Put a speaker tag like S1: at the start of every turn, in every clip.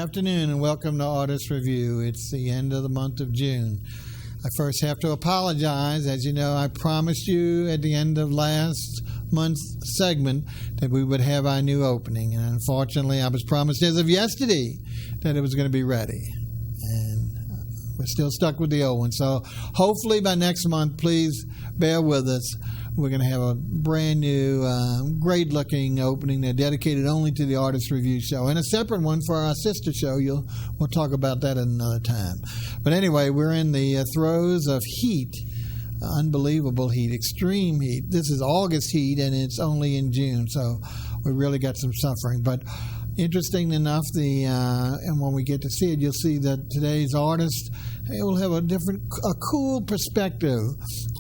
S1: afternoon and welcome to Artist Revue. It's the end of the month of June. I first have to apologize. As you know, I promised you at the end of last month's segment that we would have our new opening. And unfortunately, I was promised as of yesterday that it was going to be ready. And we're still stuck with the old one. So hopefully by next month, please bear with us. We're going to have a brand new, great-looking opening there dedicated only to the Artist Revue show, and a separate one for our sister show. We'll talk about that at another time. But anyway, we're in the throes of heat, unbelievable heat, extreme heat. This is August heat, and it's only in June, so we really got some suffering. But interesting enough, and when we get to see it, you'll see that today's artist will have a cool perspective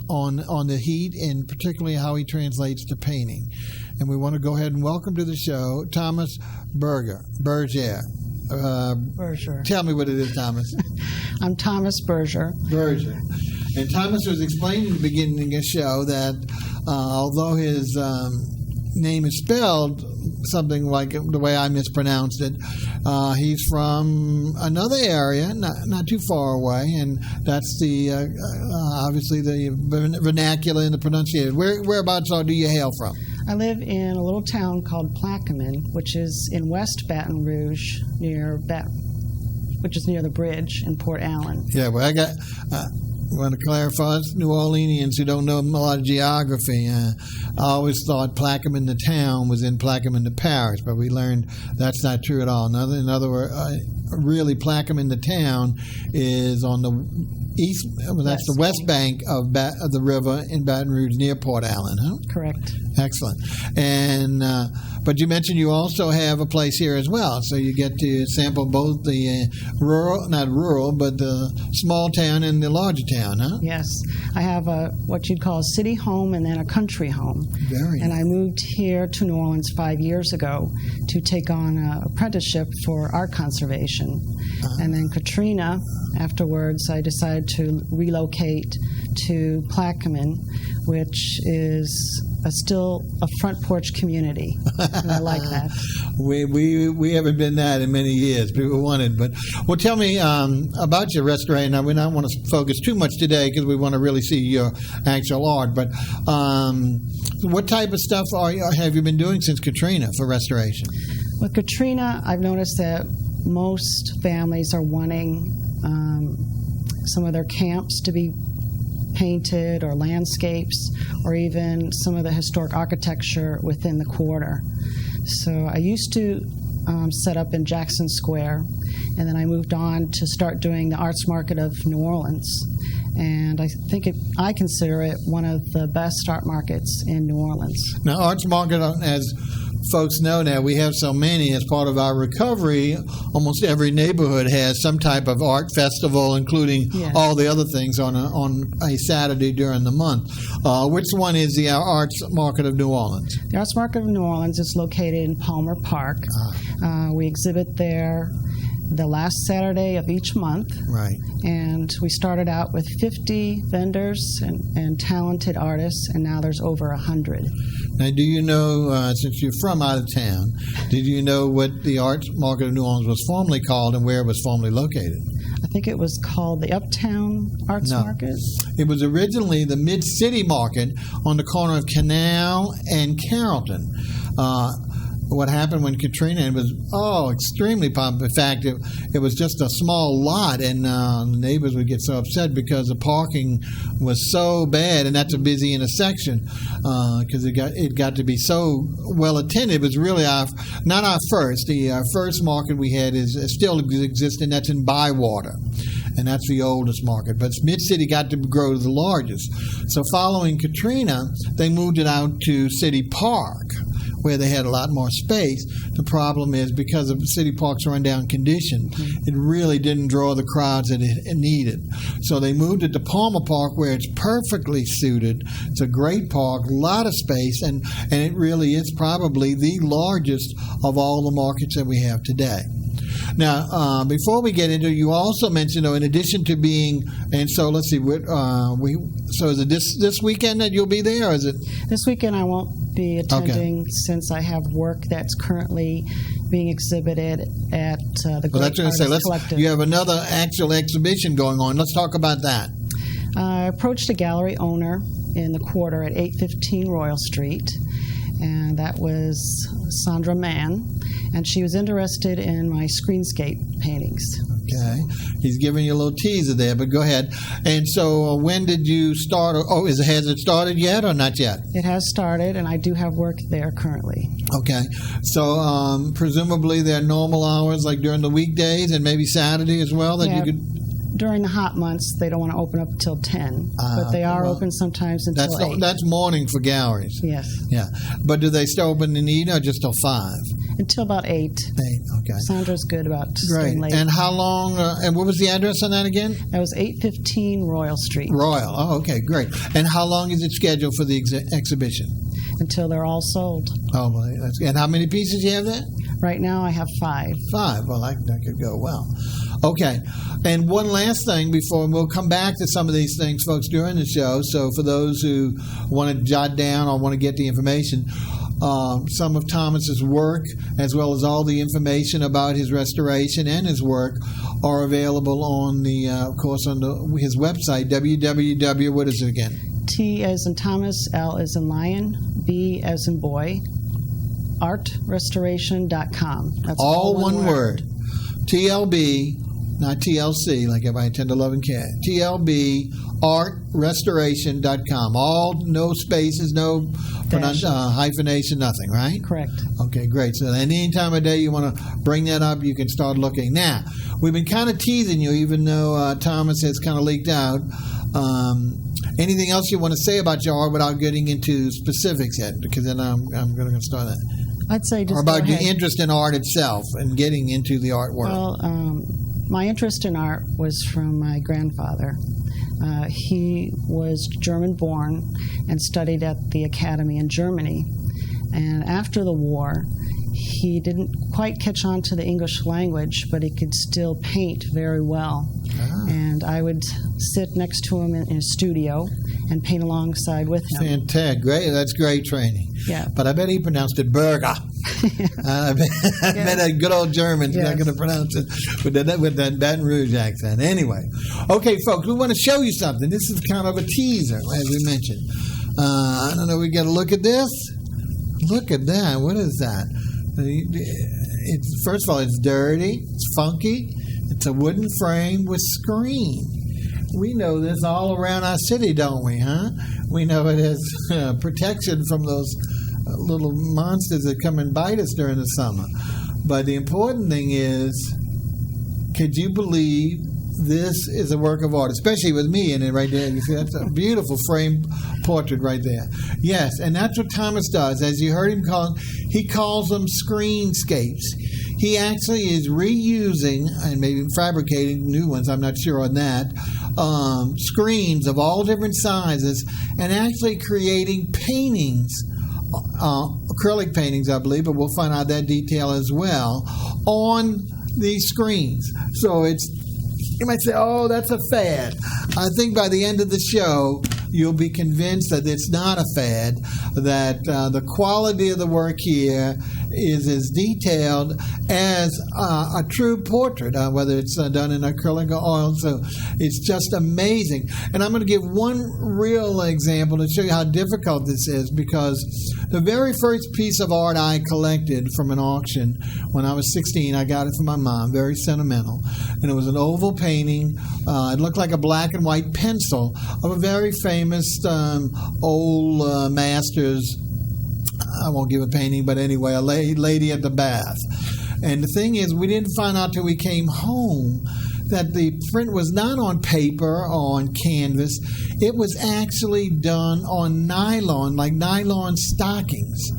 S1: on the heat, and particularly how he translates to painting. And we want to go ahead and welcome to the show Thomas Berger. Tell me what it is, Thomas.
S2: I'm Thomas Berger.
S1: And Thomas was explaining at the beginning of the show that although his name is spelled something like the way I mispronounced it, he's from another area, not too far away, and that's the obviously the vernacular and the pronunciation. Whereabouts do you hail from?
S2: I live in a little town called Plaquemine, which is in West Baton Rouge, which is near the bridge in Port Allen.
S1: Yeah, well, I want to clarify, us New Orleanians who don't know a lot of geography, I always thought Plaquemine, the town, was in Plaquemine, the parish, but we learned that's not true at all. In other words, really, Plaquemine, the town, is on the east. Well, that's the west bank of the river in Baton Rouge, near Port Allen, huh?
S2: Correct.
S1: Excellent. And but you mentioned you also have a place here as well, so you get to sample both the not rural, but the small town and the larger town, huh?
S2: Yes. I have what you'd call a city home and then a country home.
S1: Very
S2: And
S1: nice.
S2: I moved here to New Orleans 5 years ago to take on an apprenticeship for art conservation. And then Katrina, afterwards, I decided to relocate to Plaquemine, which is still a front porch community, and I like that.
S1: We haven't been that in many years. People wanted, but well, tell me about your restoration. Now, we don't want to focus too much today because we want to really see your actual art. But what type of stuff have you been doing since Katrina for restoration?
S2: With Katrina, I've noticed that most families are wanting some of their camps to be painted, or landscapes, or even some of the historic architecture within the quarter. So I used to set up in Jackson Square, and then I moved on to start doing the Arts Market of New Orleans. And I think I consider it one of the best art markets in New Orleans.
S1: Now, Arts Market, as folks know now, we have so many as part of our recovery. Almost every neighborhood has some type of art festival, including all the other things on a Saturday during the month. Which one is the Arts Market of New Orleans?
S2: The Arts Market of New Orleans is located in Palmer Park. We exhibit there the last Saturday of each month.
S1: Right.
S2: And we started out with 50 vendors and talented artists, and now there's over 100.
S1: Now, do you know, since you're from out of town, did you know what the Arts Market of New Orleans was formerly called and where it was formerly located?
S2: I think it was called the Uptown Arts Market. It
S1: was originally the Mid-City Market on the corner of Canal and Carrollton. What happened when Katrina, it was extremely popular. In fact, it was just a small lot, and the neighbors would get so upset because the parking was so bad, and that's a busy intersection because it got to be so well attended. It was really not our first. The first market we had is still existing. That's in Bywater, and that's the oldest market. But Mid-City got to grow to the largest. So following Katrina, they moved it out to City Park, where they had a lot more space. The problem is, because of City Park's rundown condition, it really didn't draw the crowds that it needed. So they moved it to Palmer Park, where it's perfectly suited. It's a great park, a lot of space, and it really is probably the largest of all the markets that we have today. Now, before we get into it, you also mentioned, in addition to being, and so let's see, so is it this weekend that you'll be there, or is it?
S2: This weekend I won't be attending since I have work that's currently being exhibited at the
S1: Well,
S2: Great
S1: that's what I say.
S2: Artist Collective.
S1: You have another actual exhibition going on. Let's talk about that.
S2: I approached a gallery owner in the quarter at 815 Royal Street, and that was Sandra Mann, and she was interested in my screenscape paintings.
S1: Okay. He's giving you a little teaser there, but go ahead. And so when did you start? Oh, has it started yet or not yet?
S2: It has started, and I do have work there currently.
S1: Okay. So presumably there are normal hours like during the weekdays and maybe Saturday as well that you could...
S2: During the hot months, they don't want to open up until 10, but they are open sometimes until 8.
S1: That's morning for galleries.
S2: Yes.
S1: Yeah. But do they still open in the evening or just till 5?
S2: Until about 8.
S1: 8, okay.
S2: Sandra's good about
S1: Great.
S2: staying late.
S1: And how long, and what was the address on that again?
S2: That was 815 Royal Street.
S1: Royal. Oh, okay, great. And how long is it scheduled for the exhibition?
S2: Until they're all sold.
S1: Oh, well, and how many pieces do you have there?
S2: Right now I have 5.
S1: 5. Well, that could go well. Okay. And one last thing before we'll come back to some of these things, folks, during the show. So for those who want to jot down or want to get the information, some of Thomas's work, as well as all the information about his restoration and his work, are available on the, of course, on his website, www. What is it again?
S2: T as in Thomas, L as in Lion, B as in Boy, artrestoration.com. That's
S1: all one word. TLB, not TLC, like everybody 10 to 11 can. TLB, artrestoration.com. All, no spaces, no hyphenation, nothing, right?
S2: Correct.
S1: Okay, great. So any time of day you want to bring that up, you can start looking. Now, we've been kind of teasing you, even though Thomas has kind of leaked out. Anything else you want to say about your art without getting into specifics yet? Because then I'm going to start that.
S2: I'd say just
S1: or about
S2: go
S1: your
S2: ahead.
S1: Interest in art itself and getting into the art world.
S2: Well, my interest in art was from my grandfather. He was German-born and studied at the academy in Germany. And after the war, he didn't quite catch on to the English language, but he could still paint very well. And I would sit next to him in his studio and paint alongside with him.
S1: Fantastic. Great. That's great training.
S2: Yeah.
S1: But I bet he pronounced it burger. I bet that good old German's not going to pronounce it with that Baton Rouge accent. Anyway. Okay, folks, we want to show you something. This is kind of a teaser, as we mentioned. I don't know. We got to look at this. Look at that. What is that? First of all, it's dirty. It's funky. It's a wooden frame with screen. We know this all around our city, don't we, huh? We know it as protection from those little monsters that come and bite us during the summer. But the important thing is, could you believe this is a work of art, especially with me in it right there. You see, that's a beautiful framed portrait right there. Yes, and that's what Thomas does. As you heard him call, he calls them screenscapes. He actually is reusing and maybe fabricating new ones, I'm not sure on that, screens of all different sizes and actually creating paintings, acrylic paintings, I believe, but we'll find out that detail as well, on these screens. So you might say, oh, that's a fad. I think by the end of the show, you'll be convinced that it's not a fad, that the quality of the work here is as detailed as a true portrait, whether it's done in acrylic or oil. So it's just amazing. And I'm going to give one real example to show you how difficult this is, because the very first piece of art I collected from an auction when I was 16, I got it from my mom, very sentimental. And it was an oval painting. It looked like a black and white pencil of a very famous old master's, I won't give a painting, but anyway, a lady at the bath. And the thing is, we didn't find out till we came home that the print was not on paper or on canvas. It was actually done on nylon, like nylon stockings.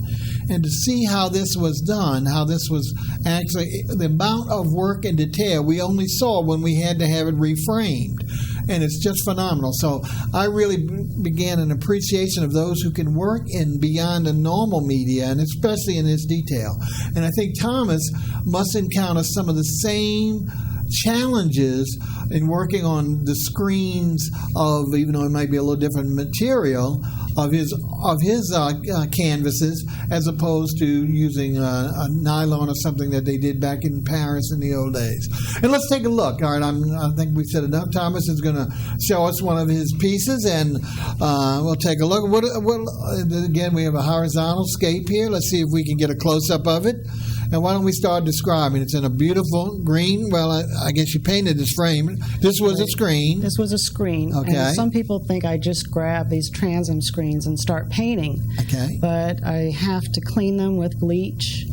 S1: And to see how this was done, how this was actually, the amount of work and detail we only saw when we had to have it reframed. And it's just phenomenal. So I really began an appreciation of those who can work in beyond the normal media, and especially in this detail. And I think Thomas must encounter some of the same challenges in working on the screens of, even though it might be a little different material, of his canvases, as opposed to using a nylon or something that they did back in Paris in the old days. And let's take a look. All right, I think we've said enough. Thomas is going to show us one of his pieces, and we'll take a look. Again, we have a horizontal scape here. Let's see if we can get a close-up of it. And why don't we start describing? It's in a beautiful green. Well, I guess you painted this frame. This was a screen.
S2: This was a screen.
S1: Okay.
S2: And some people think I just grab these transom screens and start painting.
S1: Okay.
S2: But I have to clean them with bleach,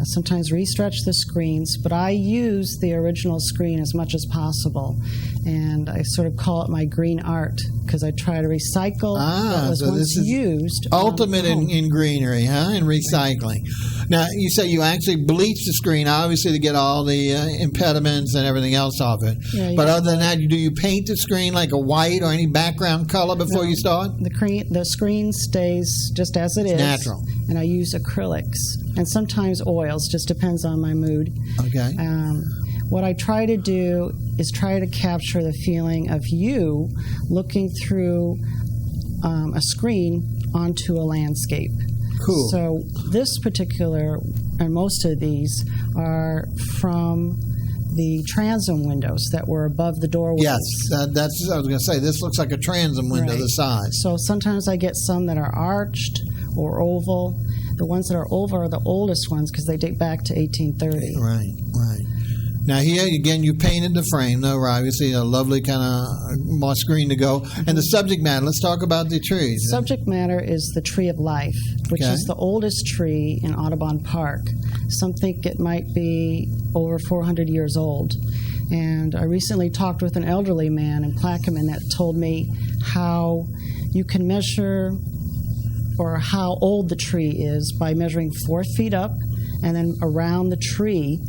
S2: sometimes restretch the screens. But I use the original screen as much as possible. And I sort of call it my green art because I try to recycle what was once used.
S1: Ultimate in greenery, huh? In recycling. Now, you say you actually bleach the screen, obviously, to get all the impediments and everything else off it.
S2: Yeah,
S1: but other than that, do you paint the screen like a white or any background color before you start?
S2: The screen stays just as it is.
S1: Natural.
S2: And I use acrylics and sometimes oils, just depends on my mood.
S1: Okay.
S2: What I try to do is try to capture the feeling of you looking through a screen onto a landscape.
S1: Cool.
S2: So this particular, and most of these, are from the transom windows that were above the doorways.
S1: Yes, that's I was going to say. This looks like a transom window,
S2: Right.
S1: the size.
S2: So sometimes I get some that are arched or oval. The ones that are oval are the oldest ones because they date back to 1830.
S1: Right. Now here, again, you painted the frame, though, right? Obviously, a lovely kind of more screen to go. And the subject matter, let's talk about the trees.
S2: Subject matter is the Tree of Life, which is the oldest tree in Audubon Park. Some think it might be over 400 years old. And I recently talked with an elderly man in Plaquemine that told me how you can measure or how old the tree is by measuring 4 feet up and then around the tree,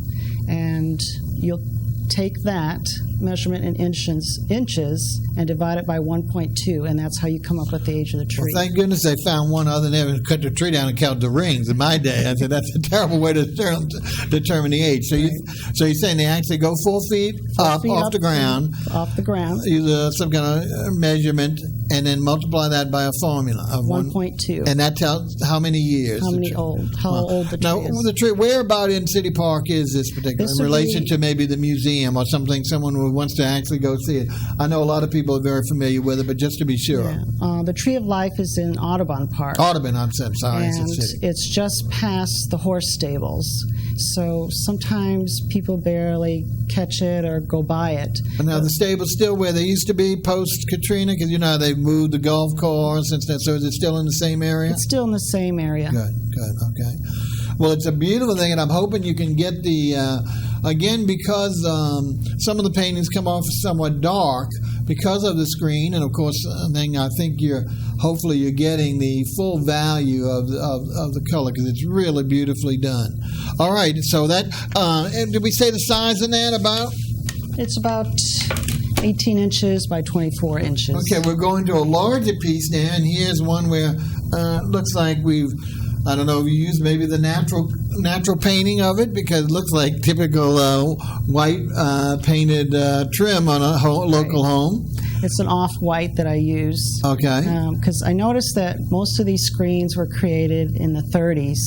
S2: and you'll take that measurement in inches and divide it by 1.2, and that's how you come up with the age of the tree.
S1: Well, thank goodness they found one other than ever cut the tree down and count the rings. In my day, I said that's a terrible way to determine the age. So you're saying they actually go 4 feet off the ground.
S2: Off the ground.
S1: Use some kind of measurement, and then multiply that by a formula of
S2: 1.2.
S1: And that tells how many years.
S2: How old the tree
S1: now,
S2: is.
S1: the tree, where about in City Park is this particular, in relation to maybe the museum or something, someone who wants to actually go see it? I know a lot of people are very familiar with it, but just to be sure.
S2: Yeah. The Tree of Life is in Audubon Park.
S1: Audubon, I'm sorry.
S2: And it's just past the horse stables. So sometimes people barely catch it or go by it.
S1: But now the stable's still where they used to be post-Katrina? Because, you know, they've moved the golf course and stuff. So is it still in the same area?
S2: It's still in the same area.
S1: Good. Okay. Well, it's a beautiful thing, and I'm hoping you can get the, again, because some of the paintings come off somewhat dark because of the screen, and of course, I think hopefully you're getting the full value of the color because it's really beautifully done. All right, so that, did we say the size in that about?
S2: It's about 18 inches by 24 inches.
S1: Okay, we're going to a larger piece now, and here's one where looks like I don't know if you use maybe the natural painting of it, because it looks like typical white painted trim on a local home.
S2: It's an off-white that I use.
S1: Okay.
S2: Because I noticed that most of these screens were created in the 30s,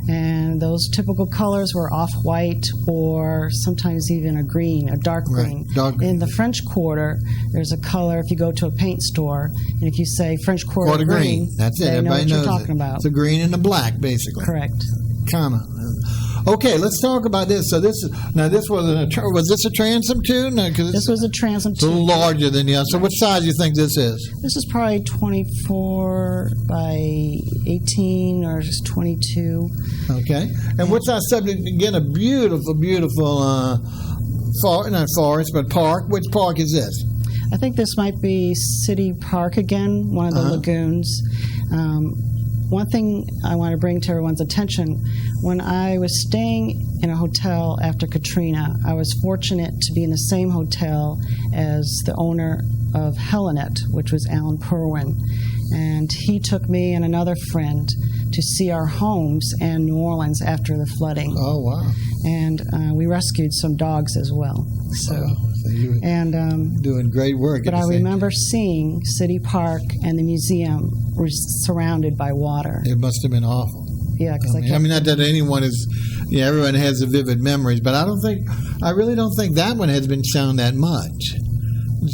S2: and those typical colors were off-white or sometimes even a green, a dark green.
S1: Right, dark green.
S2: In the French Quarter, there's a color, if you go to a paint store, and if you say French Quarter green,
S1: that's it.
S2: they know
S1: Everybody
S2: what you're
S1: knows
S2: talking about.
S1: It's a green and a black, basically.
S2: Correct.
S1: Kind of. Okay, let's talk about this. So was this a transom too? No,
S2: this was a transom too.
S1: A little larger than the other. So what size do you think this is?
S2: This is probably 24 by 18 or 22.
S1: Okay. And what's our subject? Again, a beautiful, not forest, but park. Which park is this?
S2: I think this might be City Park again, one of the lagoons. One thing I want to bring to everyone's attention, when I was staying in a hotel after Katrina, I was fortunate to be in the same hotel as the owner of Helenet, which was Alan Purwin. And he took me and another friend to see our homes and New Orleans after the flooding.
S1: Oh, wow.
S2: And we rescued some dogs as well. So
S1: So you
S2: And
S1: doing great work.
S2: but I remember seeing City Park and the museum were surrounded by water.
S1: It must have been awful.
S2: Yeah, because
S1: I mean, not that anyone is. Yeah, everyone has the vivid memories, but I really don't think that one has been shown that much.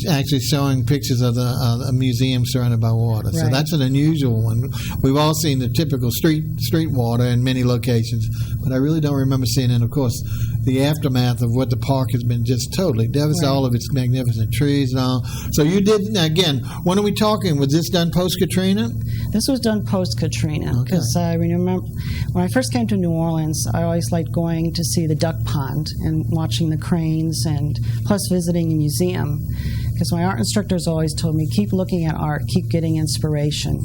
S1: Actually showing pictures of a museum surrounded by water. So
S2: Right.
S1: that's an unusual one. We've all seen the typical street water in many locations, but I really don't remember seeing it. And of course, the aftermath of what the park has been just totally devastated,
S2: Right.
S1: all of its magnificent trees and all. So you did, again, when are we talking? Was this done post-Katrina?
S2: This was done post-Katrina, because I remember when I first came to New Orleans, I always liked going to see the duck pond and watching the cranes, and plus visiting a museum, because my art instructors always told me, keep looking at art, keep getting inspiration.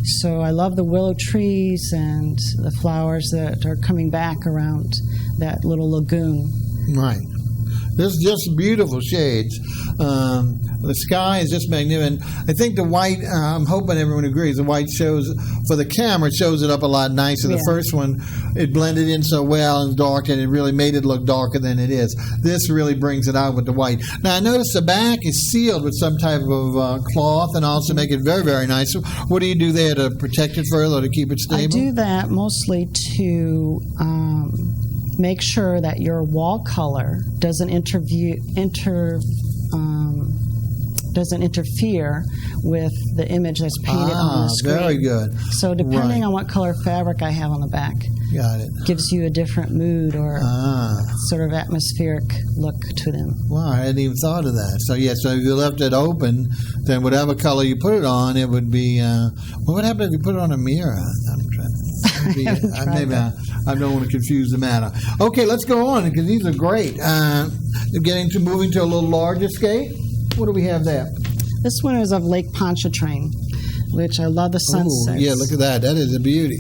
S2: So I love the willow trees and the flowers that are coming back around that little lagoon.
S1: Right. There's just beautiful shades. The sky is just magnificent. I think the white, I'm hoping everyone agrees, the white shows, for the camera, it shows it up a lot nicer.
S2: Yeah.
S1: The first one, it blended in so well and dark, and it really made it look darker than it is. This really brings it out with the white. Now, I noticed the back is sealed with some type of cloth and also make it very, very nice. What do you do there to protect it further or to keep it stable?
S2: I do that mostly to make sure that your wall color doesn't doesn't interfere with the image that's painted on the screen.
S1: Very good.
S2: So depending
S1: Right.
S2: on what color fabric I have on the back,
S1: Got it.
S2: gives you a different mood or sort of atmospheric look to them.
S1: Wow, I hadn't even thought of that. So, yeah, so if you left it open, then whatever color you put it on, it would be... what would happen if you put it on a mirror? I don't want to confuse the matter. Okay, let's go on, because these are great. Moving to a little larger scale. What do we have there?
S2: This one is of Lake Pontchartrain, which I love the sunsets.
S1: Yeah, look at that. That is a beauty.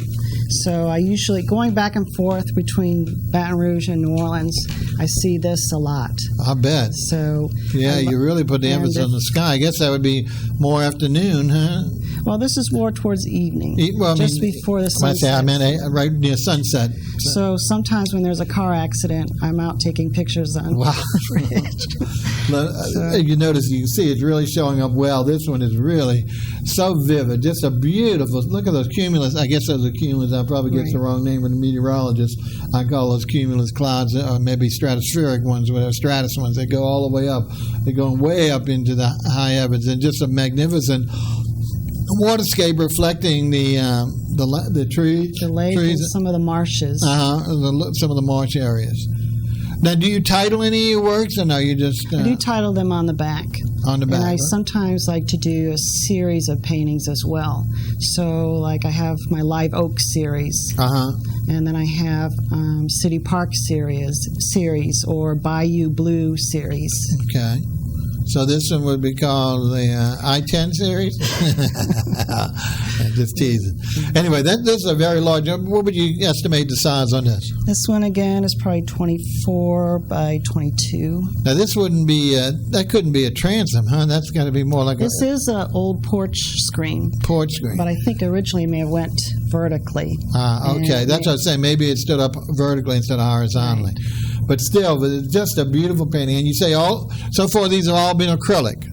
S2: So I usually, going back and forth between Baton Rouge and New Orleans, I see this a lot.
S1: I bet.
S2: So
S1: yeah, you really put the emphasis on the sky. I guess that would be more afternoon, huh?
S2: Well, this is more towards evening, just before the
S1: sunset. I meant right near sunset.
S2: So sometimes when there's a car accident, I'm out taking pictures on the bridge.
S1: You notice, you can see it's really showing up well. This one is really so vivid, just a beautiful. Look at those cumulus. I guess those are cumulus. I probably get the wrong name from the meteorologist. I call those cumulus clouds, or maybe stratospheric ones, whatever, stratus ones. They go all the way up. They're going way up into the high heavens, and just a magnificent waterscape reflecting the trees,
S2: the lake,
S1: trees,
S2: and some of the marshes.
S1: Some of the marsh areas. Now, do you title any of your works, or no? You just
S2: I do title them on the back.
S1: On the back.
S2: And I sometimes like to do a series of paintings as well. So, like, I have my Live Oak series, and then I have City Park series, or Bayou Blue series.
S1: Okay. So this one would be called the I-10 series? Just teasing. Anyway, this is a very large. What would you estimate the size on this?
S2: This one, again, is probably 24 by 22.
S1: Now, this wouldn't be, that couldn't be a transom, huh? That's got to be more like
S2: this is an old porch screen.
S1: Porch screen.
S2: But I think originally it may have went vertically.
S1: Okay. That's what I was saying. Maybe it stood up vertically instead of horizontally. Right. But still, it's just a beautiful painting. And you say so far these have all been acrylic.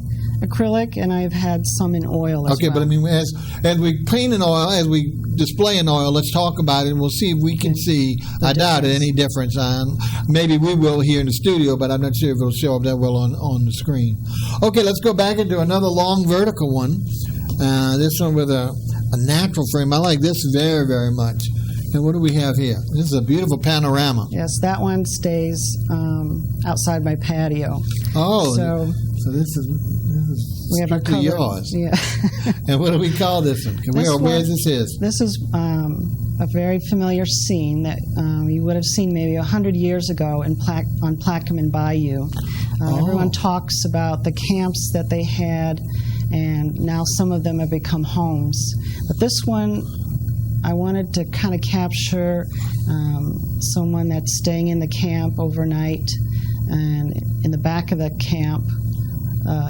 S2: Acrylic, and I've had some in oil as well.
S1: Okay, but I mean, as we paint in oil, as we display in oil, let's talk about it, and we'll see if we can see, I doubt it, any difference. Maybe we will here in the studio, but I'm not sure if it'll show up that well on the screen. Okay, let's go back into another long vertical one. This one with a natural frame. I like this very, very much. And what do we have here? This is a beautiful panorama.
S2: Yes, that one stays outside my patio.
S1: Oh, so this is
S2: we have a cover,
S1: yours.
S2: Yeah.
S1: And what do we call this one? Where is this?
S2: This is a very familiar scene that you would have seen maybe 100 years ago on Plaquemine Bayou. Everyone talks about the camps that they had, and now some of them have become homes. But this one, I wanted to kind of capture someone that's staying in the camp overnight, and in the back of the camp,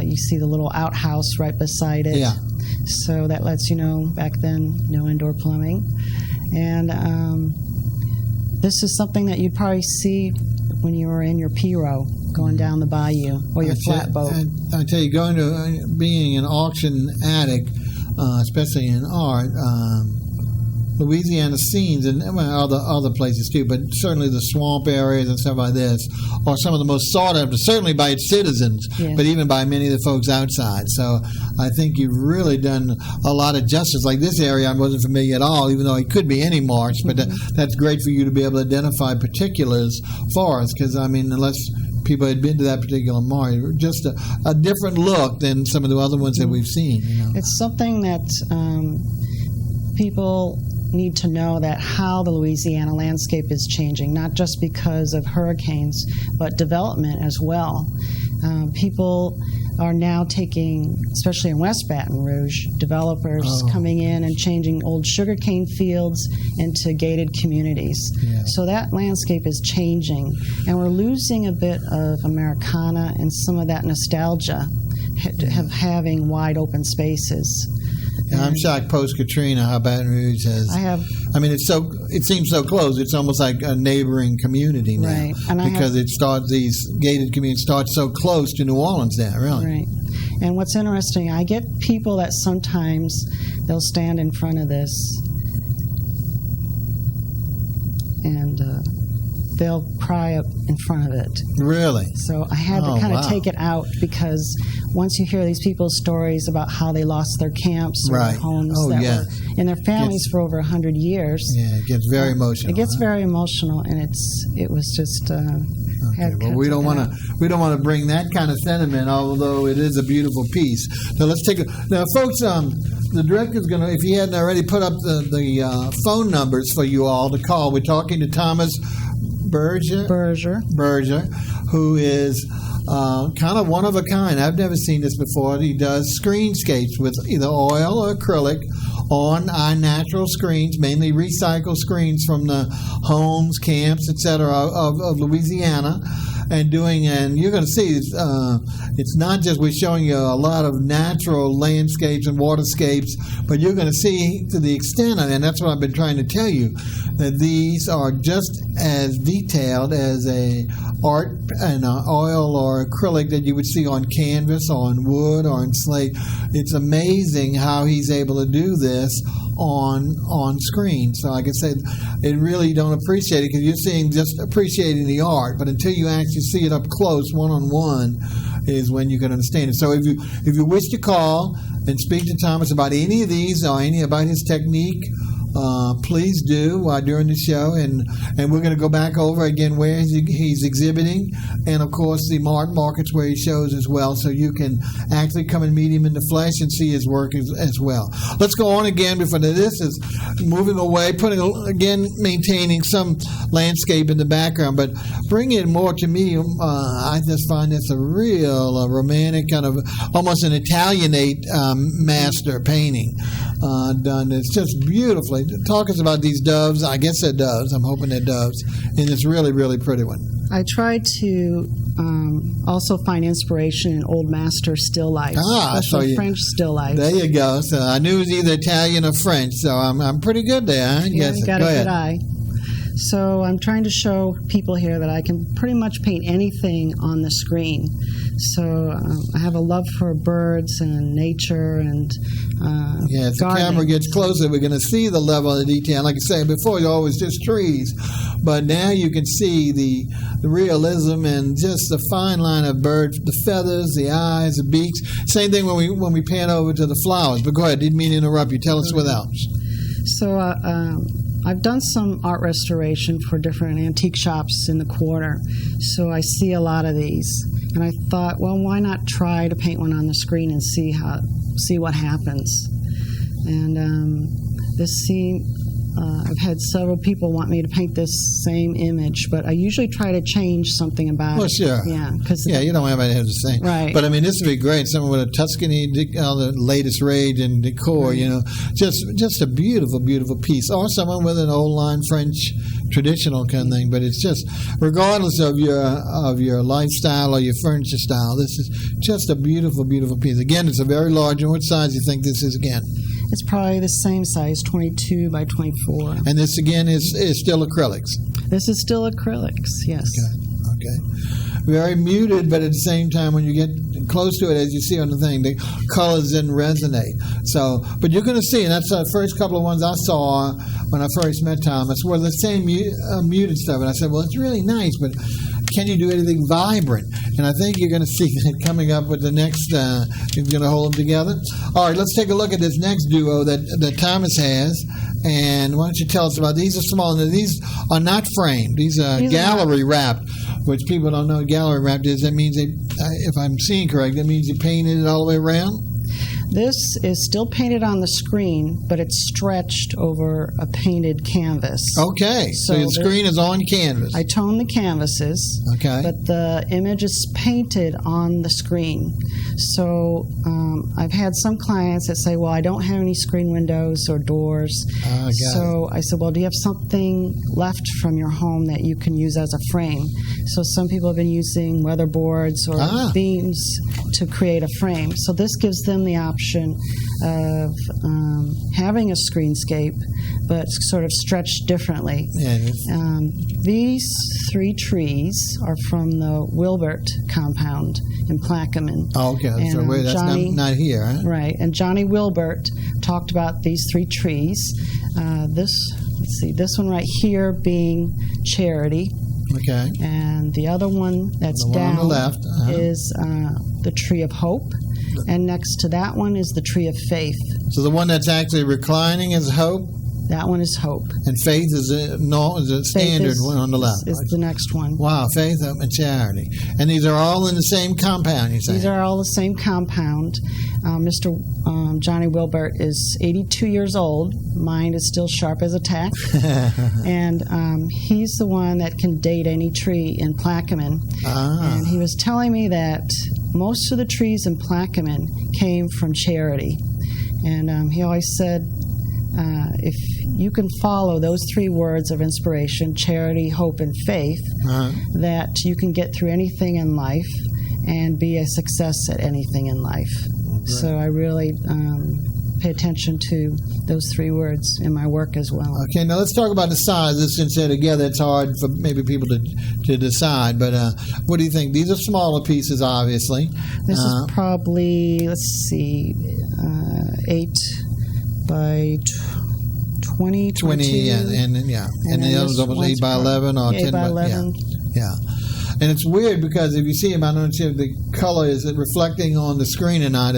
S2: you see the little outhouse right beside it.
S1: Yeah.
S2: So that lets you know back then, no indoor plumbing. And this is something that you'd probably see when you were in your P row. going down the bayou, or your flatboat.
S1: I tell you, going to being an auction addict, especially in art, Louisiana scenes, and other places too, but certainly the swamp areas and stuff like this are some of the most sought after, certainly by its citizens, but even by many of the folks outside. So I think you've really done a lot of justice. Like this area I wasn't familiar at all, even though it could be any march, but that's great for you to be able to identify particulars for us, because, I mean, unless people had been to that particular march, just a different look than some of the other ones that we've seen. You know? It's
S2: something that people need to know, that how the Louisiana landscape is changing, not just because of hurricanes, but development as well. People are now taking, especially in West Baton Rouge, developers coming in and changing old sugarcane fields into gated communities. Yeah. So that landscape is changing, and we're losing a bit of Americana and some of that nostalgia of having wide open spaces.
S1: And I'm shocked post-Katrina how Baton Rouge has. I mean, it seems so close. It's almost like a neighboring community now,
S2: right? And
S1: because these gated communities start so close to New Orleans there, really.
S2: Right. And what's interesting, I get people that sometimes they'll stand in front of this and they'll cry up in front of it.
S1: Really?
S2: So I had to kind of take it out, because once you hear these people's stories about how they lost their camps or their homes that were in their families for over 100 years.
S1: Yeah, it gets very emotional.
S2: It gets very emotional, and it was just.
S1: Okay, well, we don't want to bring that kind of sentiment, although it is a beautiful piece. So let's take now, folks. The director's going to, if he hadn't already, put up the phone numbers for you all to call. We're talking to Thomas Berger, who is kind of one of a kind. I've never seen this before. He does screenscapes with either oil or acrylic on our natural screens, mainly recycled screens from the homes, camps, etc. of Louisiana. And you're going to see it's not just we're showing you a lot of natural landscapes and waterscapes, but you're going to see to the extent of, and that's what I've been trying to tell you, that these are just as detailed as a art and oil or acrylic that you would see on canvas, or on wood, or on slate. It's amazing how he's able to do this on screen. So like I said, it really don't appreciate it, because you're just appreciating the art, but until you actually see it up close, one-on-one, is when you can understand it. So if you wish to call and speak to Thomas about any of these or about his technique, please do during the show, and we're going to go back over again where he's exhibiting, and of course the markets where he shows as well, so you can actually come and meet him in the flesh and see his work as well. Let's go on again before this is moving away, maintaining some landscape in the background, but bringing it more to me. I just find this a real romantic, kind of almost an Italianate master painting done. It's just beautifully. Talk us about these doves. I guess they're doves. I'm hoping they're doves. And it's really, really pretty one.
S2: I tried to also find inspiration in old master still lifes, especially French still lifes.
S1: There you go. So I knew it was either Italian or French, so I'm pretty good there.
S2: Yeah, you got a good eye. So I'm trying to show people here that I can pretty much paint anything on the screen. So I have a love for birds and nature and
S1: as the camera gets closer, we're going to see the level of detail. Like I said before, you're always just trees, but now you can see the realism and just the fine line of birds, the feathers, the eyes, the beaks. Same thing when we pan over to the flowers. But go ahead, didn't mean to interrupt you. Tell us what else.
S2: So I've done some art restoration for different antique shops in the quarter, so I see a lot of these. And I thought, well, why not try to paint one on the screen and see what happens? And this scene, I've had several people want me to paint this same image, but I usually try to change something about it.
S1: Well, sure.
S2: Yeah,
S1: you don't have to have the same.
S2: Right.
S1: But I mean, this would be great. Someone with a Tuscany, the latest rage and decor. Right. Just a beautiful, beautiful piece. Or someone with an old line French traditional kind of thing. But it's just, regardless of your lifestyle or your furniture style, this is just a beautiful, beautiful piece. Again, it's a very large one. What size do you think this is again?
S2: It's probably the same size, 22 by 24.
S1: And this, again, is still acrylics?
S2: This is still acrylics, yes.
S1: Okay. very muted, but at the same time, when you get close to it, as you see on the thing, the colors didn't resonate. So, but you're going to see, and that's the first couple of ones I saw when I first met Thomas, were the same muted stuff. And I said, well, it's really nice, but can you do anything vibrant? And I think you're going to see that coming up with the next, you're going to hold them together. All right, let's take a look at this next duo that Thomas has. And why don't you tell us about these? Are small. Now, these are not framed. These are gallery wrapped, which people don't know what gallery wrapped is. That means, if I'm seeing correct, that means you painted it all the way around?
S2: This is still painted on the screen, but it's stretched over a painted canvas.
S1: Okay, so the screen is on canvas.
S2: I toned the canvases,
S1: okay,
S2: but the image is painted on the screen. So I've had some clients that say, well, I don't have any screen windows or doors. So I said, well, do you have something left from your home that you can use as a frame? So some people have been using weatherboards or beams to create a frame. So this gives them the option of having a screenscape, but sort of stretched differently. These 3 trees are from the Wilbert compound in Plaquemine.
S1: Oh, okay. And so wait, that's not here, huh?
S2: Right. And Johnny Wilbert talked about these 3 trees. This one right here being Charity.
S1: Okay.
S2: And the other one that's down
S1: on the left
S2: is the Tree of Hope. And next to that one is the Tree of Faith.
S1: So the one that's actually reclining is Hope?
S2: That one is Hope.
S1: And Faith is a standard one on the left?
S2: Is the next one.
S1: Wow, Faith, Hope, and Charity. And these are all in the same compound, you say?
S2: These are all the same compound. Mr. Johnny Wilbert is 82 years old. Mind is still sharp as a tack. And he's the one that can date any tree in Plaquemine. And he was telling me that most of the trees in Plaquemine came from Charity. And he always said, if you can follow those 3 words of inspiration, charity, hope, and faith, that you can get through anything in life and be a success at anything in life. Right. So I really pay attention to those 3 words in my work as well.
S1: Okay, now let's talk about the size. Since they're together, it's hard for maybe people to decide. But what do you think? These are smaller pieces, obviously.
S2: This is probably, 8 by 20,
S1: 20, and the other's almost 8 by 11 or 10
S2: by 11.
S1: Yeah. And it's weird because if you see them, I don't know if the color is reflecting on the screen or not.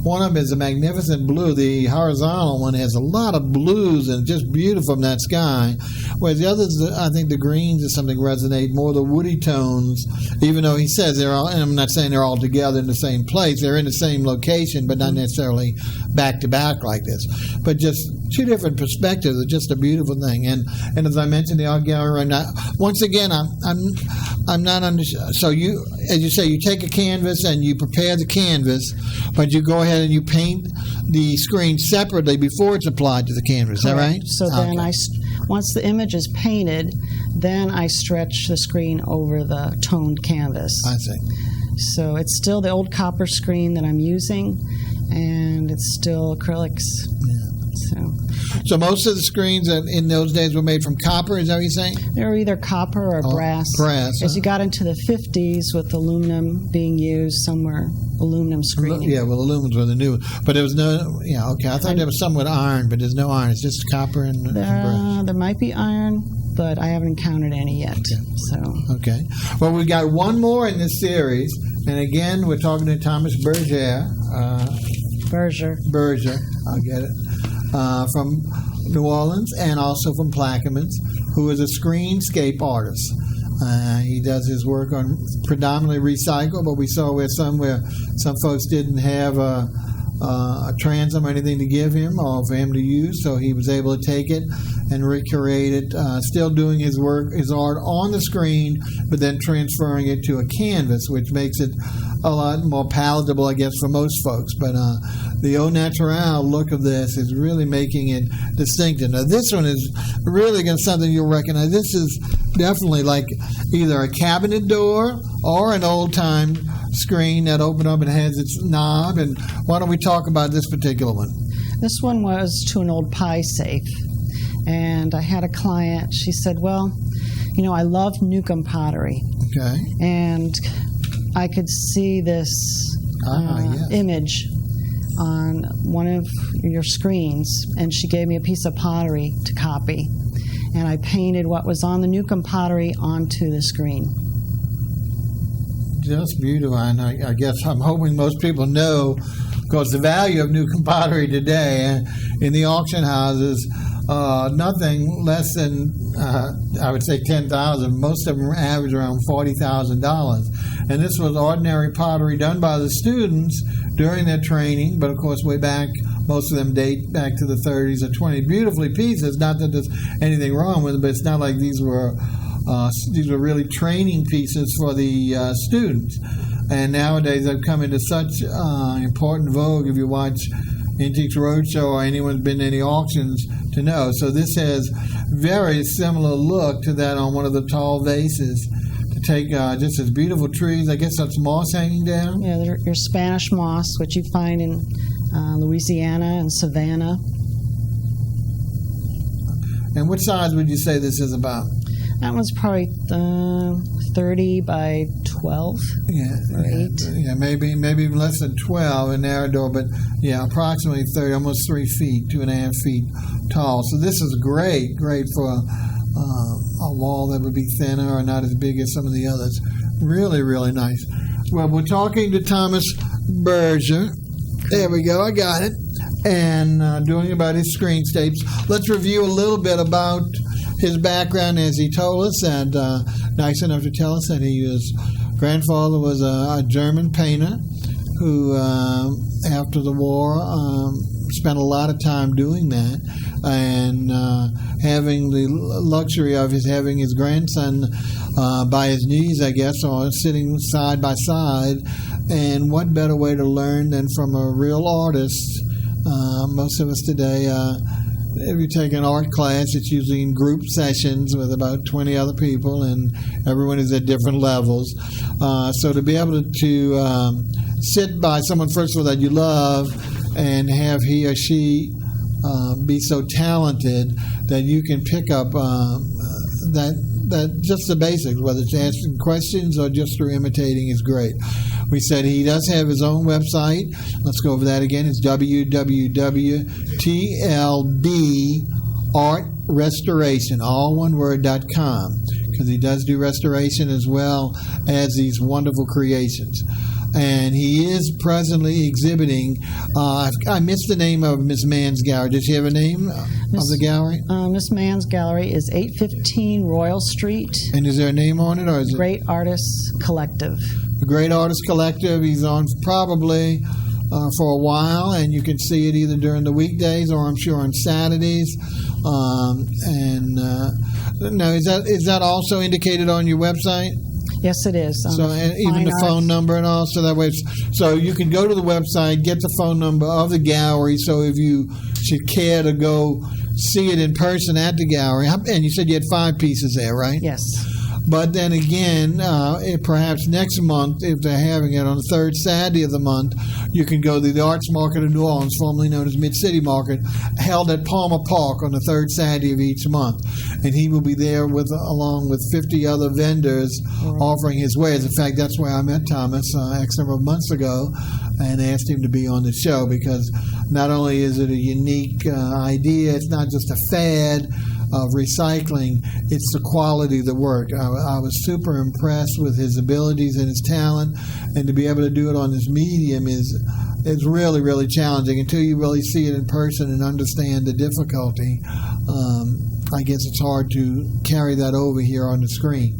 S1: One of them is a magnificent blue. The horizontal one has a lot of blues and just beautiful from that sky. Whereas the others, I think the greens or something resonate more the woody tones, even though he says they're all, and I'm not saying they're all together in the same place. They're in the same location, but not necessarily back to back like this. But just 2 different perspectives are just a beautiful thing. And as I mentioned, the art gallery. Once again, I'm not under. So you, as you say, you take a canvas and you prepare the canvas, but you go ahead and you paint the screen separately before it's applied to the canvas. Correct. Is that right?
S2: So then once the image is painted, then I stretch the screen over the toned canvas.
S1: I see.
S2: So it's still the old copper screen that I'm using, and it's still acrylics.
S1: Yeah. So most of the screens in those days were made from copper, is that what you're saying?
S2: They were either copper or brass. As you got into the 50s with aluminum being used, somewhere aluminum screening.
S1: Yeah, well, aluminums were the new. But there was no, I thought there was some with iron, but there's no iron. It's just copper and brass.
S2: There might be iron, but I haven't encountered any yet.
S1: Okay. Well, we got one more in this series, and again, we're talking to Thomas Berger. Berger, I'll get it. From New Orleans and also from Plaquemine, who is a screenscape artist. He does his work on predominantly recycled, but we saw where some folks didn't have a transom or anything to give him or for him to use, so he was able to take it and recreate it, still doing his work, his art on the screen, but then transferring it to a canvas, which makes it a lot more palatable, I guess, for most folks. But the au naturel look of this is really making it distinctive. Now, this one is really something you'll recognize. This is definitely like either a cabinet door or an old-time screen that opened up and has its knob. And why don't we talk about this particular one?
S2: This one was to an old pie safe. And I had a client, she said, well, I love Newcomb pottery.
S1: Okay.
S2: And I could see this
S1: yes.
S2: image on one of your screens, and she gave me a piece of pottery to copy. And I painted what was on the Newcomb pottery onto the screen.
S1: Just beautiful. And I guess I'm hoping most people know, because the value of Newcomb pottery today in the auction houses, nothing less than, I would say, $10,000. Most of them average around $40,000. And this was ordinary pottery done by the students during their training, but of course way back, most of them date back to the 30s or 20s. Beautifully pieces, not that there's anything wrong with them, but it's not like these were really training pieces for the students. And nowadays they've come into such important vogue, if you watch Antiques Roadshow or anyone's been to any auctions to know. So this has very similar look to that on one of the tall vases. To take just as beautiful trees, I guess that's moss hanging down?
S2: Yeah, they're Spanish moss, which you find in Louisiana and Savannah.
S1: And what size would you say this is about?
S2: That one's probably 30 by 12 or 8.
S1: Yeah, maybe even less than 12 in narrow door, but yeah, approximately 30, almost 3 feet, 2.5 feet tall. So this is great for a wall that would be thinner or not as big as some of the others. Really, really nice. Well, we're talking to Thomas Berger. There we go, I got it. And doing about his screenscapes. Let's review a little bit about his background, as he told us, and nice enough to tell us that his grandfather was a German painter who, after the war, spent a lot of time doing that, and having the luxury of having his grandson by his knees, I guess, or sitting side by side. And what better way to learn than from a real artist? Most of us today, if you take an art class, it's usually in group sessions with about 20 other people, and everyone is at different levels. So to be able to sit by someone, first of all, that you love, and have he or she be so talented that you can pick up that just the basics, whether it's asking questions or just through imitating, is great. We said he does have his own website. Let's go over that again. It's www.tlbartrestoration, all one word.com, because he does do restoration as well as these wonderful creations. And he is presently exhibiting, I missed the name of Miss Mann's gallery. Does she have a name of the gallery?
S2: Miss Mann's gallery is 815 Royal Street.
S1: And is there a name on it? Or is
S2: Great Artists Collective.
S1: The Great Artist Collective. He's on probably for a while, and you can see it either during the weekdays or I'm sure on Saturdays. Now, is that also indicated on your website?
S2: Yes, it is.
S1: So even the phone number and all, so that way, so you can go to the website, get the phone number of the gallery. So if you should care to go see it in person at the gallery, and you said you had 5 pieces there, right?
S2: Yes.
S1: But then again, perhaps next month, if they're having it on the third Saturday of the month, you can go to the Arts Market of New Orleans, formerly known as Mid-City Market, held at Palmer Park on the third Saturday of each month. And he will be there along with 50 other vendors offering his wares. In fact, that's where I met Thomas X number of months ago and asked him to be on the show, because not only is it a unique idea, it's not just a fad of recycling, it's the quality of the work. I was super impressed with his abilities and his talent, and to be able to do it on this medium is really, really challenging. Until you really see it in person and understand the difficulty, I guess it's hard to carry that over here on the screen.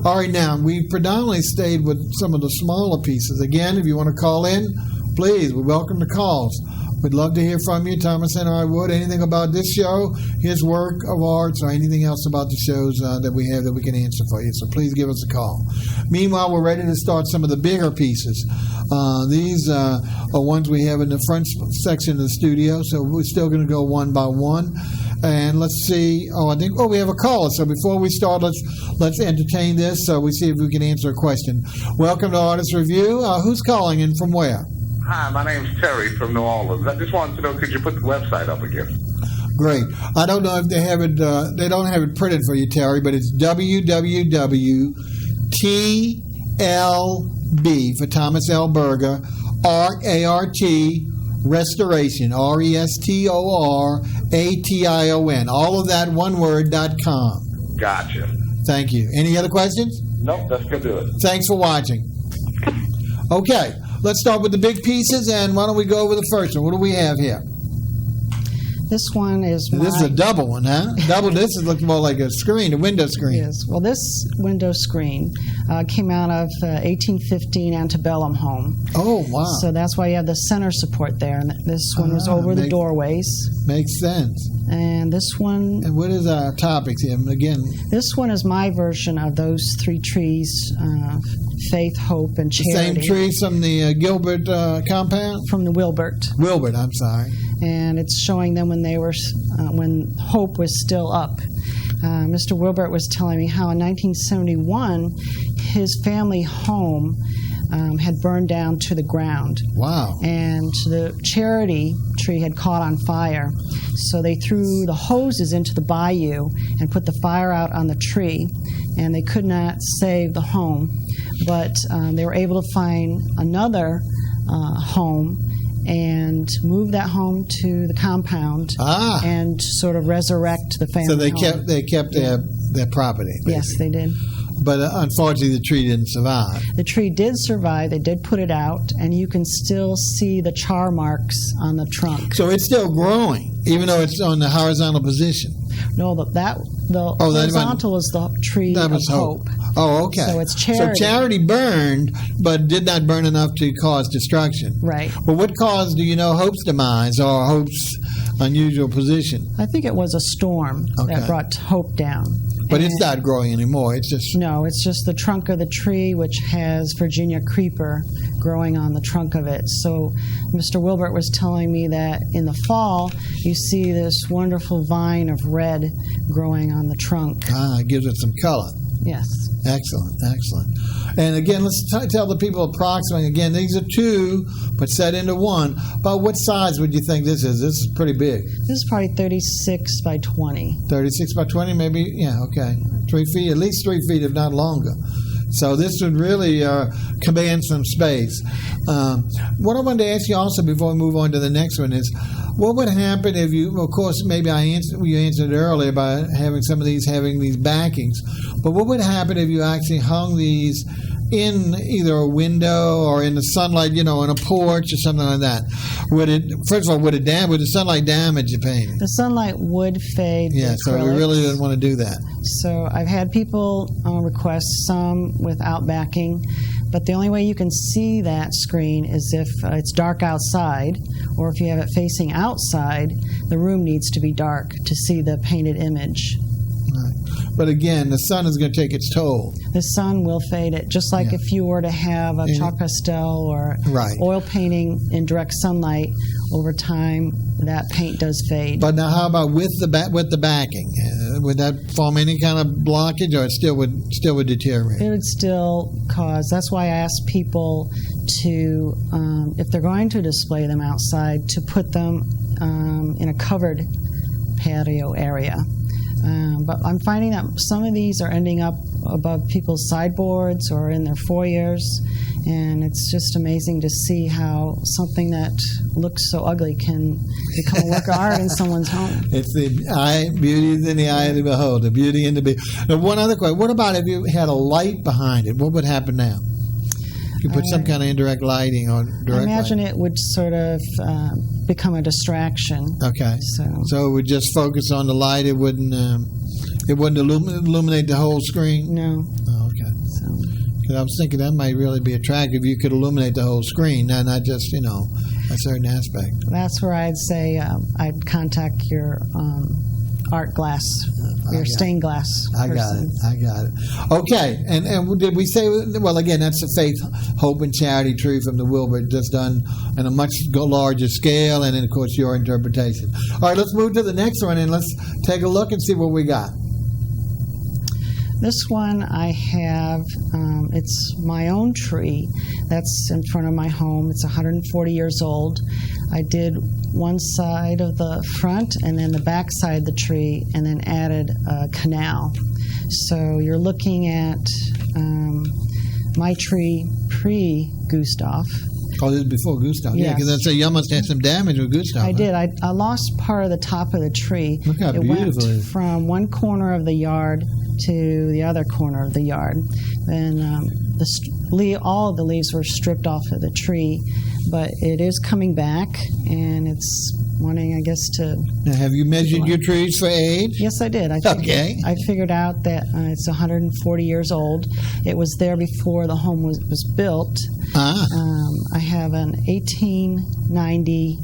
S1: All right, now, we've predominantly stayed with some of the smaller pieces. Again, if you want to call in, please, we welcome the calls. We'd love to hear from you. Thomas and I would. Anything about this show, his work of arts, or anything else about the shows that we have that we can answer for you. So please give us a call. Meanwhile, we're ready to start some of the bigger pieces. These are ones we have in the front section of the studio, so we're still going to go one by one. And let's see. We have a caller. So before we start, let's entertain this. So we see if we can answer a question. Welcome to Artist Review. Who's calling and from where?
S3: Hi, my name's Terry from New Orleans. I just wanted to know, could you put the website up again?
S1: Great. I don't know if they have it. They don't have it printed for you, Terry, but it's www.tlbartrestoration, TLB for Thomas L. Berger, Art, A-R-T, Restoration, RESTORATION. All of that one word.com.
S3: Gotcha.
S1: Thank you. Any other questions?
S3: Nope, that's going to do it.
S1: Thanks for watching. Okay, let's start with the big pieces, and why don't we go over the first one? What do we have here?
S2: This one is
S1: This is a double one, huh? Double. This is looking more like a screen, a window screen.
S2: Yes. Well, this window screen came out of 1815 antebellum home.
S1: Oh, wow.
S2: So that's why you have the center support there. And this one was over the doorways.
S1: Makes sense.
S2: And this one...
S1: And what is our topics here? Again,
S2: this one is my version of those three trees, faith, hope, and charity.
S1: the same trees from the Gilbert compound?
S2: From the Wilbert.
S1: Wilbert, I'm sorry.
S2: And it's showing them when they were, when hope was still up. Mr. Wilbert was telling me how in 1971 his family home had burned down to the ground.
S1: Wow.
S2: And the charity tree had caught on fire. So they threw the hoses into the bayou and put the fire out on the tree. And they could not save the home. But they were able to find another home and move that home to the compound and sort of resurrect the family.
S1: So they
S2: home.
S1: kept their property. Basically.
S2: Yes, they did.
S1: But unfortunately, the tree didn't survive.
S2: The tree did survive. They did put it out, and you can still see the char marks on the trunk.
S1: So it's still growing, even though it's on the horizontal position.
S2: No, the horizontal is the tree
S1: that
S2: of
S1: was
S2: hope.
S1: Oh, okay.
S2: So it's charity.
S1: So charity burned, but did not burn enough to cause destruction.
S2: Right.
S1: But what caused, do you know, Hope's demise or Hope's unusual position?
S2: I think it was a storm that brought hope down.
S1: But it's not growing anymore. It's just...
S2: No, it's just the trunk of the tree, which has Virginia creeper growing on the trunk of it. So Mr. Wilbert was telling me that in the fall, you see this wonderful vine of red growing on the trunk.
S1: It gives it some color.
S2: Yes.
S1: Excellent, excellent. And again, let's tell the people approximately, again, these are two, but set into one. About what size would you think this is? This is pretty big.
S2: This is probably 36 by 20.
S1: 36 by 20, maybe? Yeah, okay. 3 feet, at least 3 feet, if not longer. So this would really command some space. What I wanted to ask you also before we move on to the next one is, what would happen if you, of course, maybe you answered earlier about having these backings, but what would happen if you actually hung these in either a window or in the sunlight, on a porch or something like that? Would the sunlight damage the painting?
S2: The sunlight would fade.
S1: Yeah, so we really didn't want to do that.
S2: So I've had people request some without backing, but the only way you can see that screen is if it's dark outside, or if you have it facing outside, the room needs to be dark to see the painted image.
S1: Right. But again, the sun is going to take its toll.
S2: The sun will fade it, just like if you were to have a chalk pastel or oil painting in direct sunlight. Over time, that paint does fade.
S1: But now, how about with the backing? Would that form any kind of blockage, or it still would deteriorate?
S2: It would still cause. That's why I ask people to, if they're going to display them outside, to put them in a covered patio area. But I'm finding that some of these are ending up above people's sideboards or in their foyers, and it's just amazing to see how something that looks so ugly can become a work of art in someone's home.
S1: It's beauty is in the eye of the beholder, beauty in the beholder. Now, one other question: what about if you had a light behind it? What would happen now? If you put some kind of indirect lighting or direct
S2: I imagine
S1: lighting.
S2: it would sort of become a distraction.
S1: Okay. So it would just focus on the light. It wouldn't illuminate the whole screen?
S2: No.
S1: Oh, okay. Because I was thinking that might really be attractive. You could illuminate the whole screen, not just, a certain aspect.
S2: That's where I'd say I'd contact your art glass, your stained glass person.
S1: I got it. Okay, and did we say, well, again, that's the faith, hope, and charity tree from the Wilbert, just done on a much larger scale, and then, of course, your interpretation. All right, let's move to the next one, and let's take a look and see what we got.
S2: This one I have, it's my own tree that's in front of my home. It's 140 years old. I did one side of the front and then the back side of the tree and then added a canal. So you're looking at my tree pre-Gustav.
S1: Oh, this is before Gustav. Yeah,
S2: Yes.
S1: because I'd say you almost had some damage with Gustav.
S2: I
S1: huh?
S2: did. I lost part of the top of the tree.
S1: Look how
S2: it
S1: beautiful it
S2: went
S1: is.
S2: from one corner of the yard to the other corner of the yard. And all of the leaves were stripped off of the tree, but it is coming back, and it's wanting, I guess, to...
S1: Now, have you measured your trees for age?
S2: Yes, I did. I figured out that it's 140 years old. It was there before the home was built. I have an 1890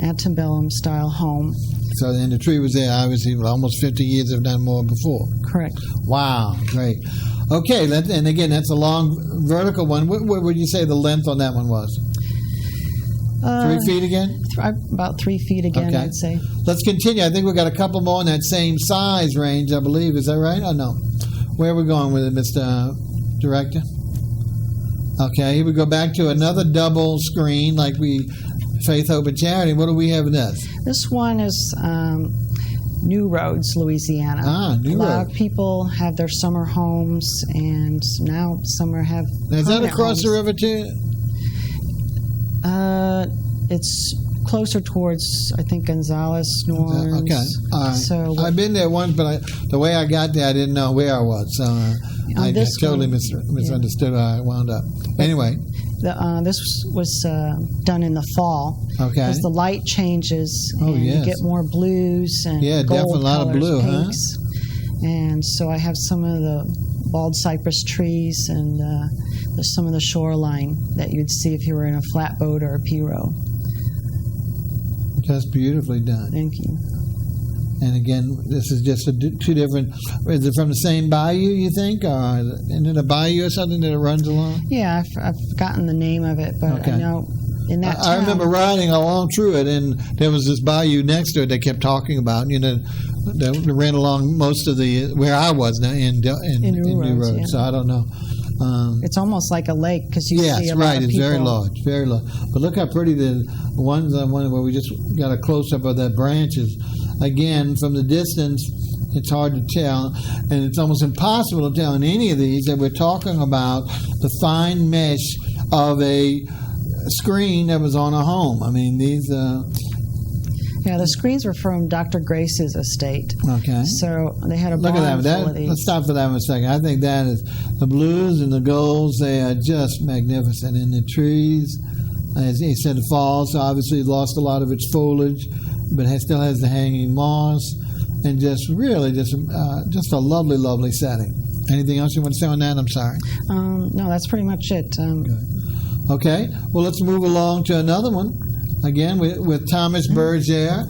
S2: antebellum style home.
S1: So then the tree was there, obviously, for almost 50 years, if not more, before.
S2: Correct.
S1: Wow, great. Okay, and again, that's a long vertical one. What would you say the length on that one was? 3 feet again?
S2: About 3 feet again,
S1: Okay.
S2: I'd say.
S1: Let's continue. I think we've got a couple more in that same size range, I believe. Is that right? Oh, no. Where are we going with it, Mr. Director? Okay, here we go back to another double screen like Faith, Hope, and Charity. What do we have in this?
S2: This one is New Roads, Louisiana.
S1: New
S2: A lot
S1: Roads.
S2: of people have their summer homes, and now some have
S1: Now, is that
S2: permanent
S1: across the
S2: homes.
S1: river, too?
S2: It's closer towards, I think, Gonzales, New Orleans.
S1: Okay, all right.
S2: So
S1: I've been there once, but the way I got there, I didn't know where I was. So I
S2: this
S1: just totally
S2: one,
S1: misunderstood how I wound up. Anyway.
S2: this was done in the fall.
S1: Okay.
S2: Because the light changes,
S1: Oh,
S2: and
S1: yes.
S2: you get more blues and
S1: Yeah,
S2: gold
S1: definitely a lot of
S2: colors,
S1: blue, huh?
S2: pinks. And so I have some of the bald cypress trees, and there's some of the shoreline that you'd see if you were in a flatboat or a pirogue.
S1: Just beautifully done.
S2: Thank you.
S1: And again, this is just two different. Is it from the same bayou, you think? Or is it a bayou or something that it runs along?
S2: Yeah, I've forgotten the name of it, but
S1: Okay.
S2: I know in that
S1: I remember
S2: town-
S1: riding along through it, and there was this bayou next to it they kept talking about. That ran along most of where I was now in New Roads.
S2: yeah.
S1: So I don't know.
S2: It's almost like a lake because you
S1: Yes,
S2: see a lot
S1: right.
S2: of
S1: It's
S2: people.
S1: very large, very large. But look how pretty the ones on one where we just got a close up of that branches. Again, from the distance, it's hard to tell, and it's almost impossible to tell in any of these that we're talking about the fine mesh of a screen that was on a home. I mean, these.
S2: Yeah, the screens were from Dr. Grace's estate.
S1: Okay.
S2: So they had a
S1: Look
S2: barn
S1: at that.
S2: full of these.
S1: Let's stop for that one a second. I think that is the blues and the golds. They are just magnificent. And the trees, as he said, the fall. So obviously, it lost a lot of its foliage, but it still has the hanging moss, and just really just a lovely, lovely setting. Anything else you want to say on that? I'm sorry.
S2: No, that's pretty much it.
S1: Okay. Well, let's move along to another one. Again, with Thomas Berger.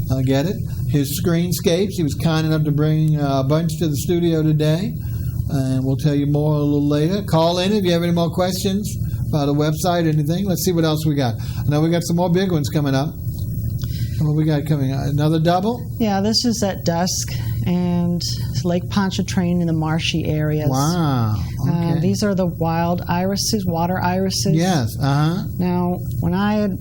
S1: I get it. His screenscapes. He was kind enough to bring a bunch to the studio today. And we'll tell you more a little later. Call in if you have any more questions about the website or anything. Let's see what else we got. I know we got some more big ones coming up. What we got coming up? Another double?
S2: Yeah, this is at dusk, and Lake Pontchartrain in the marshy areas.
S1: Wow. Okay.
S2: These are the wild irises, water irises.
S1: Yes.
S2: Now, when I had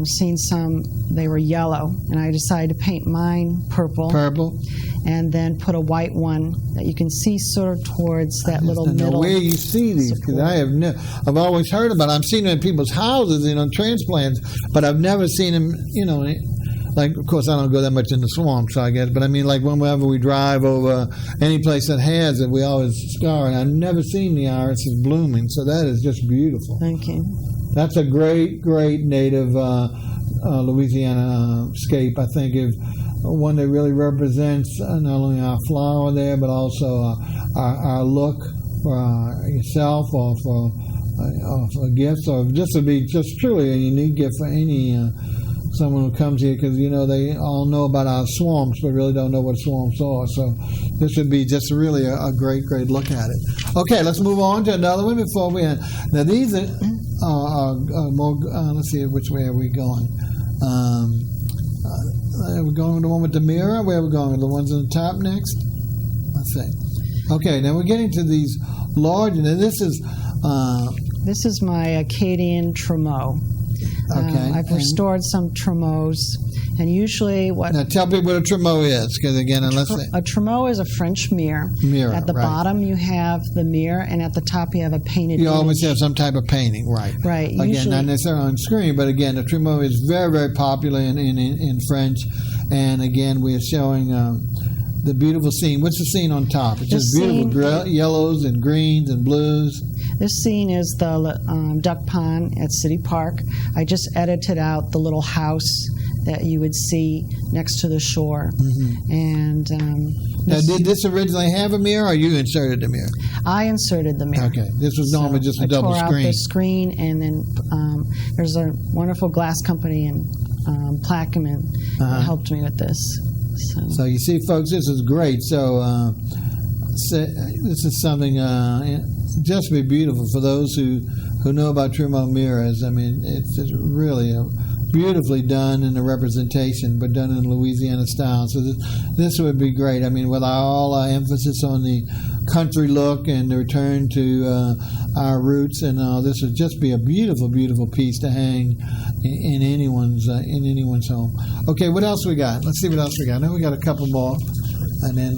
S2: seen some, they were yellow, and I decided to paint mine purple.
S1: Purple.
S2: And then put a white one that you can see sort of towards that little
S1: I don't know
S2: middle.
S1: where you see these, because I've always heard about it. I've seen them in people's houses, transplants, but I've never seen them, like, of course, I don't go that much in the swamps, I guess, but I mean, like, whenever we drive over any place that has it, we always scar it. I've never seen the irises blooming, so that is just beautiful.
S2: Thank you.
S1: That's a great, great native Louisiana scape, I think, one that really represents not only our flower there, but also our look for yourself or for gifts, or just to be just truly a unique gift for any someone who comes here, because they all know about our swamps, but really don't know what swamps are. So this would be just really a great, great look at it. Okay, let's move on to another one before we end. Now these are more. Let's see, which way are we going? Are we going with the one with the mirror? Where are we going? The ones on the top next? Let's see. Okay, now we're getting to these large, and this is
S2: my Acadian Tremeau.
S1: Okay.
S2: I've restored some tremeaux, and usually
S1: Now tell people what a tremeau is, because again,
S2: a tremeau is a French mirror. At the bottom you have the mirror, and at the top you have a painted
S1: You
S2: image.
S1: always have some type of painting, right?
S2: Right.
S1: Again,
S2: Usually,
S1: not necessarily on screen, but again, the tremeau is very, very popular in French. And again, we are showing the beautiful scene. What's the scene on top? It's just beautiful yellows and greens and blues.
S2: This scene is the duck pond at City Park. I just edited out the little house that you would see next to the shore.
S1: Mm-hmm.
S2: And
S1: now, did this originally have a mirror, or you inserted the mirror?
S2: I inserted the mirror.
S1: Okay, this was normally just a double
S2: screen. I tore
S1: screen.
S2: out the screen, and then there's a wonderful glass company in Plaquemine that helped me with this.
S1: So you see, folks, this is great. So this is something just be beautiful for those who know about tremeau mirrors. I mean, it's just really beautifully done in the representation, but done in Louisiana style. So this would be great. I mean, with all our emphasis on the country look and the return to our roots, and this would just be a beautiful, beautiful piece to hang in anyone's home. Okay, what else we got? Let's see what else we got. I know we got a couple more, and then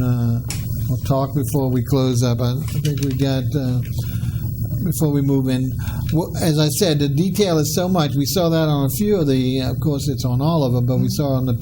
S1: we'll talk before we close up. I think we got. Before we move in, as I said, the detail is so much. We saw that on a few of the, of course, it's on all of them, but we saw on the